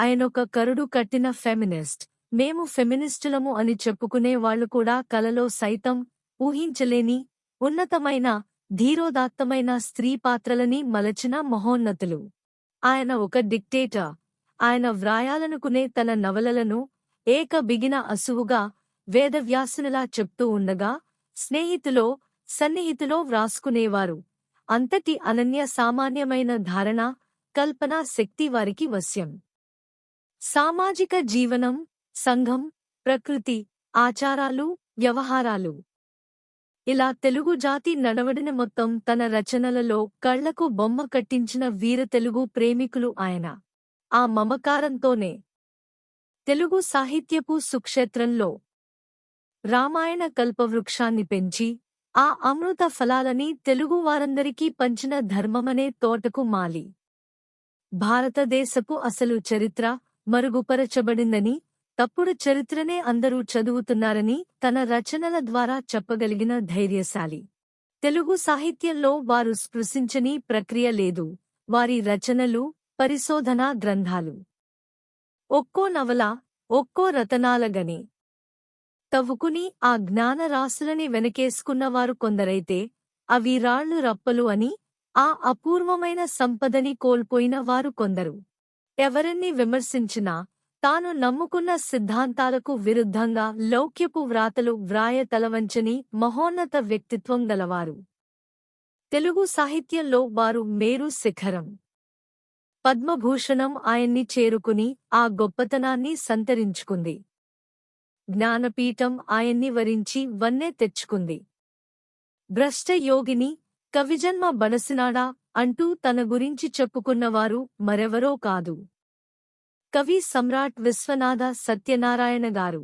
ఆయనొక కరుడు కట్టిన ఫెమినిస్ట్. మేము ఫెమినిస్టులము అని చెప్పుకునే వాళ్లు కూడా కలలో సైతం ఊహించలేని ఉన్నతమైన ధీరోదాత్తమైన స్త్రీ పాత్రలని మలచిన మహోన్నతులు. ఆయన ఒక డిక్టేటర్. ఆయన వ్రాయాలనుకునే తన నవలలను ఏక బిగిన అసువుగా వేదవ్యాసునిలా చెప్తూ ఉండగా సన్నిహితులో వ్రాసుకునేవారు. అంతటి అనన్య సామాన్యమైన ధారణ, కల్పనా శక్తి వారికి వశ్యం. సామాజిక జీవనం, సంఘం, ప్రకృతి, ఆచారాలు, వ్యవహారాలు ఇలా తెలుగు జాతి నడవడిని మొత్తం తన రచనలలో కళ్లకు బొమ్మ కట్టించిన వీర తెలుగు ప్రేమికులు ఆయన. ఆ మమకారంతోనే తెలుగు సాహిత్యపు సుక్షేత్రంలో రామాయణ కల్పవృక్షాన్ని పెంచి ఆ అమృత ఫలాలని తెలుగువారందరికీ పంచిన ధర్మమనే తోటకు మాలి భారతదేశపు అసలు చరిత్ర మరుగుపరచబడిందని, తప్పుడు చరిత్రనే అందరూ చదువుతున్నారని తన రచనల ద్వారా చెప్పగలిగిన ధైర్యశాలి. తెలుగు సాహిత్యంలో వారు స్పృశించని ప్రక్రియ లేదు. వారి రచనలు పరిశోధనా గ్రంథాలు. ఒక్కో నవల ఒక్కో రతనాలగని తవ్వుకుని ఆ జ్ఞానరాశులని వెనకేసుకున్నవారు కొందరైతే అవి రాళ్లు రప్పలు అని ఆ అపూర్వమైన సంపదని కోల్పోయిన వారు కొందరు. ఎవరెన్ని విమర్శించినా తాను నమ్ముకున్న సిద్ధాంతాలకు విరుద్ధంగా లౌక్యపు వ్రాతలు వ్రాయ తలవంచని మహోన్నత వ్యక్తిత్వం గలవారు. తెలుగు సాహిత్యంలో వారు మేరు శిఖరం. పద్మభూషణం ఆయన్ని చేరుకుని ఆ గొప్పతనాన్ని సంతరించుకుంది. జ్ఞానపీఠం ఆయన్ని వరించి వన్నె తెచ్చుకుంది. భ్రష్ట యోగిని, కవిజన్మ బనసినాడా అంటూ తన గురించి చెప్పుకున్నవారు మరెవరో కాదు, కవి సమ్రాట్ విశ్వనాథ సత్యనారాయణ గారు.